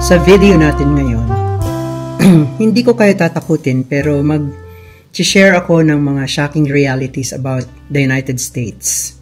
Sa video natin ngayon, hindi ko kayo tatakutin pero mag-share ako ng mga shocking realities about the United States.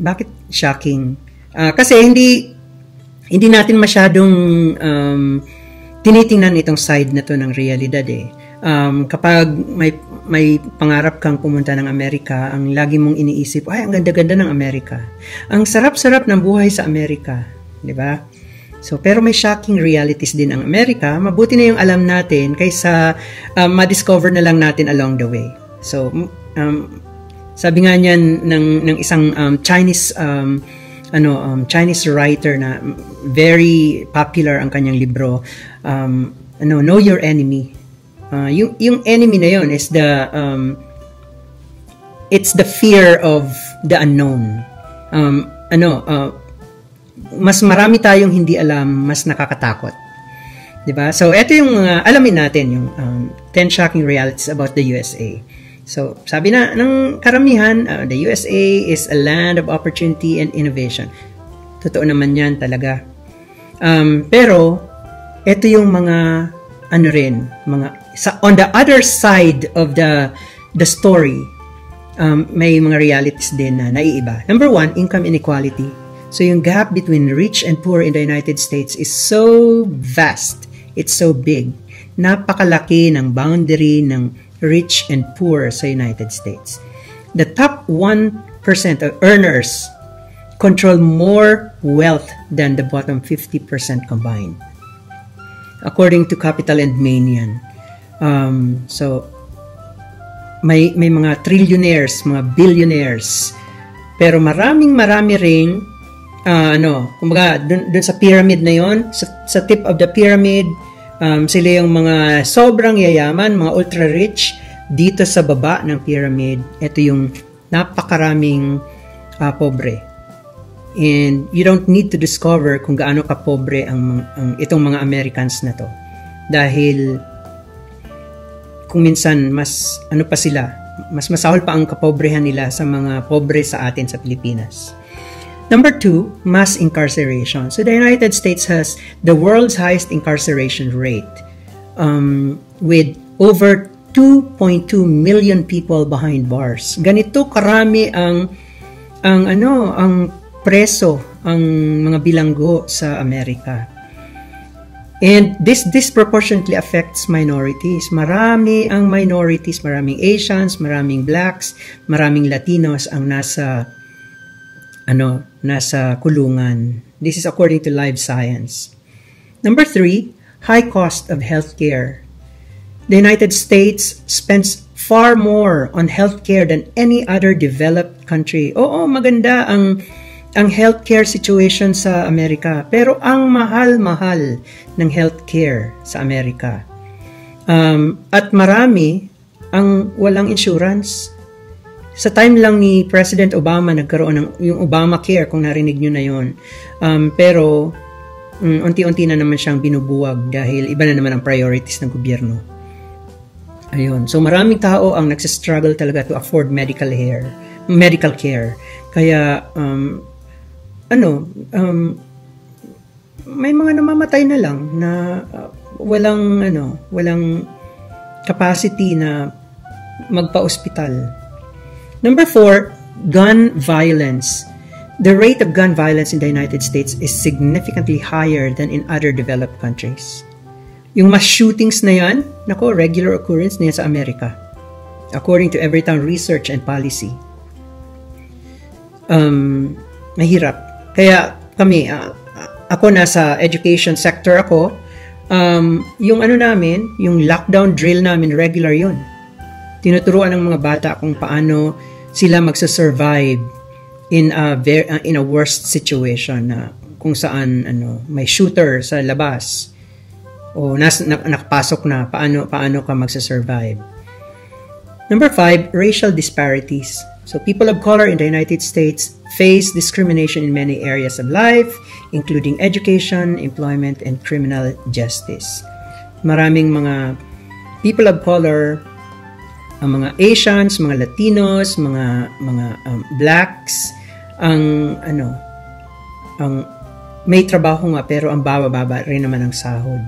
Bakit shocking? Kasi hindi natin masyadong tinitingnan itong side na to ng realidad eh. Kapag may pangarap kang pumunta ng Amerika, ang lagi mong iniisip, ay, ang ganda-ganda ng Amerika. Ang sarap-sarap ng buhay sa Amerika, di ba? So, pero may shocking realities din ang Amerika. Mabuti na yung alam natin kaysa ma-discover na lang natin along the way. So, sabi nga niyan ng isang Chinese writer na very popular ang kanyang libro, Know Your Enemy. Yung enemy na yon is it's the fear of the unknown. Mas marami tayong hindi alam, mas nakakatakot. 'Di ba? So, ito yung alamin natin yung 10 shocking realities about the USA. So, sabi na ng karamihan, the USA is a land of opportunity and innovation. Totoo naman 'yan talaga. Pero ito yung mga on the other side of the story, may mga realities din na naiiba. Number 1, income inequality. So yung gap between rich and poor in the United States is so vast. It's so big. Napakalaki ng boundary ng rich and poor sa United States. The top 1% of earners control more wealth than the bottom 50% combined, according to Capital and Manian. So may mga trillionaires, mga billionaires, pero marami ring kumbaga dun sa pyramid na yon, sa tip of the pyramid, sila yung mga sobrang yayaman, mga ultra rich. Dito sa baba ng pyramid, ito yung napakaraming pobre. And you don't need to discover kung gaano ka pobre ang itong mga Americans na to. Dahil kung minsan mas masahol pa ang kapobrehan nila sa mga pobre sa atin sa Pilipinas. Number 2, mass incarceration. So the United States has the world's highest incarceration rate, with over 2.2 million people behind bars. Ganito karami ang preso, ang mga bilanggo sa Amerika. And this disproportionately affects minorities. Marami ang minorities, maraming Asians, maraming Blacks, maraming Latinos ang nasa kulungan. This is according to Live Science. Number 3, high cost of healthcare. The United States spends far more on healthcare than any other developed country. Oo, maganda ang healthcare situation sa Amerika, pero ang mahal-mahal ng healthcare sa Amerika. At marami ang walang insurance. Sa time lang ni President Obama, nagkaroon ng yung Obamacare, kung narinig nyo na yun. Pero unti-unti na naman siyang binubuwag dahil iba na naman ang priorities ng gobyerno. Ayun. So maraming tao ang nagsistruggle talaga to afford medical care. Kaya may mga namamatay na lang na walang capacity na magpa-ospital. Number 4, gun violence. The rate of gun violence in the United States is significantly higher than in other developed countries. Yung mass shootings na yan, regular occurrence na yan sa Amerika, according to Everytown Research and Policy. Mahirap. Kaya kami, ako nasa education sector ako, yung yung lockdown drill namin, regular yun. Tinuturuan ng mga bata kung paano sila magsa-survive in a worst situation, na kung saan may shooter sa labas o nakapasok na, paano ka magsa-survive. Number 5, racial disparities. So people of color in the United States face discrimination in many areas of life, including education, employment, and criminal justice. Maraming mga people of color, ang mga Asians, mga Latinos, mga Blacks, ang may trabaho nga pero ang baba-baba rin naman ang sahod.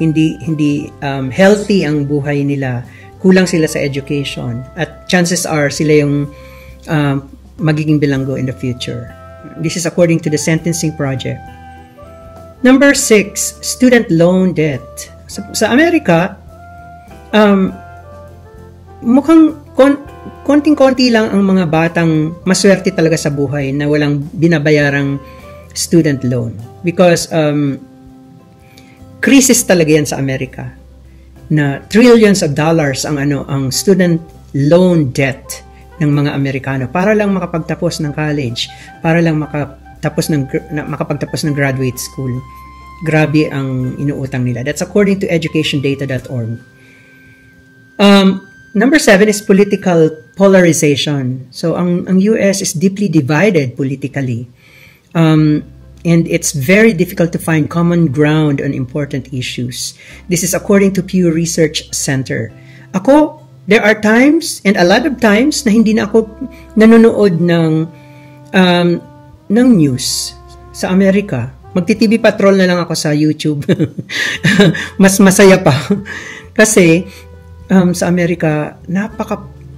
Hindi healthy ang buhay nila. Kulang sila sa education. At chances are sila yung magiging bilanggo in the future. This is according to the Sentencing Project. Number 6, student loan debt. Sa Amerika, mukhang konting-konti lang ang mga batang maswerte talaga sa buhay na walang binabayarang student loan. Because crisis talaga yan sa Amerika. Na trillions of dollars ang student loan debt ng mga Amerikano para lang makapagtapos ng college, para lang makapagtapos ng graduate school. Grabe ang inuutang nila. That's according to educationdata.org. Number 7 is political polarization. So ang US is deeply divided politically. And it's very difficult to find common ground on important issues. This is according to Pew Research Center. There are times, and a lot of times, na hindi na ako nanonood ng news sa Amerika. Magti-TV Patrol na lang ako sa YouTube. Mas masaya pa. Kasi, sa Amerika,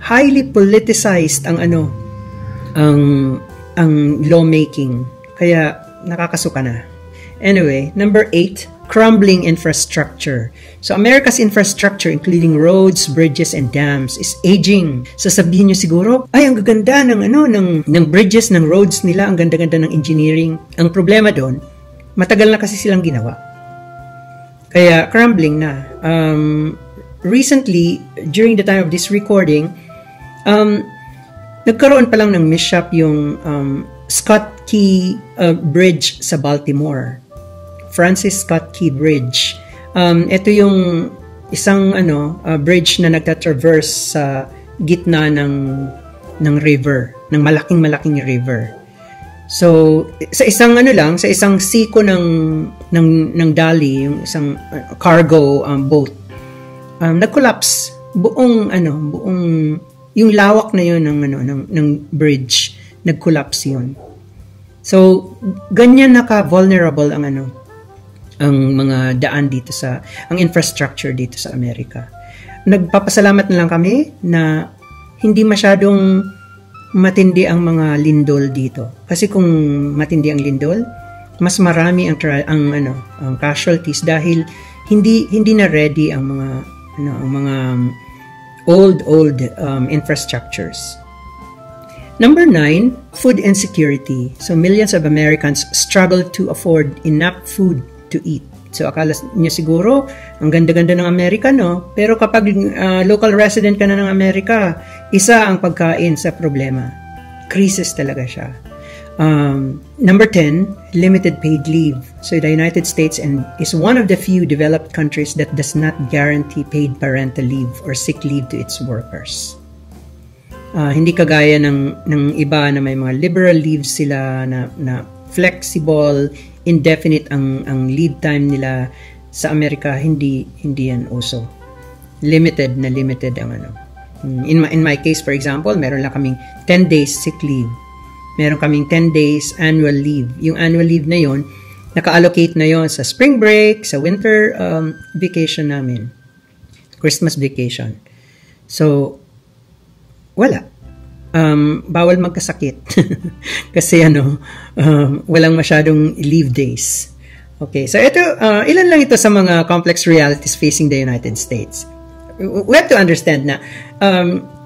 highly politicized ang lawmaking. Kaya, nakakasuka na. Anyway, number 8, crumbling infrastructure. So, America's infrastructure, including roads, bridges, and dams, is aging. Sasabihin nyo siguro, ay, ang gaganda ng bridges, ng roads nila, ang ganda-ganda ng engineering. Ang problema doon, matagal na kasi silang ginawa. Kaya, crumbling na. Recently, during the time of this recording, nagkaroon pa lang ng mishap yung Scott Key Bridge sa Baltimore. Francis Scott Key Bridge. Ito yung isang bridge na nagta-traverse sa gitna ng river, ng malaking river. So sa isang sa isang siko ng dali, yung isang cargo boat, nag-collapse buong yung lawak na yun ng bridge, nag-collapse yun. So ganyan naka-vulnerable ang mga daan dito ang infrastructure dito sa Amerika. Nagpapasalamat na lang kami na hindi masyadong matindi ang mga lindol dito. Kasi kung matindi ang lindol, mas marami ang casualties dahil hindi na ready ang mga old infrastructures. Number 9, food insecurity. So millions of Americans struggle to afford enough food to eat. So akala niyo siguro, ang ganda-ganda ng Amerika, no? Pero kapag local resident ka na ng Amerika, isa ang pagkain sa problema. Crisis talaga siya. Number 10, limited paid leave. So the United States is one of the few developed countries that does not guarantee paid parental leave or sick leave to its workers. Hindi kagaya ng iba na may mga liberal leaves sila na flexible, indefinite ang leave time nila. Sa Amerika, hindi yan uso. Limited ang In my case, for example, meron lang kaming 10 days sick leave. Meron kaming 10 days annual leave. Yung annual leave na yon, naka-allocate na yon sa spring break, sa winter vacation namin. Christmas vacation. So, wala. Bawal magkasakit. Kasi walang masyadong leave days. Okay, so ito, ilan lang ito sa mga complex realities facing the United States. We have to understand na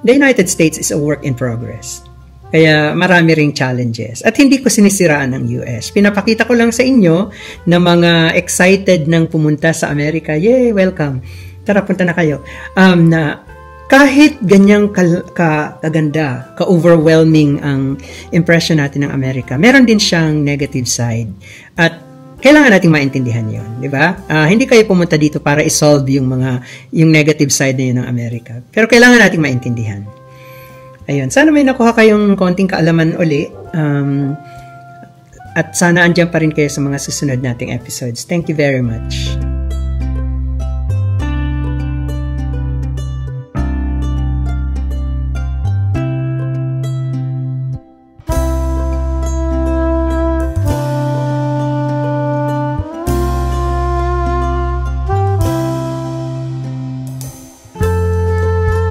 the United States is a work in progress. Kaya marami ring challenges. At hindi ko sinisiraan ng US. Pinapakita ko lang sa inyo na mga excited nang pumunta sa Amerika. Yay, welcome. Tara, punta na kayo. Na kahit ganyang kaganda, ka-overwhelming ang impression natin ng Amerika, meron din siyang negative side. At kailangan nating maintindihan yon, di ba? Hindi kayo pumunta dito para i-solve yung negative side na yun ng Amerika. Pero kailangan nating maintindihan. Ayun, sana may nakuha kayong konting kaalaman uli. At sana andyan pa rin kayo sa mga susunod nating episodes. Thank you very much.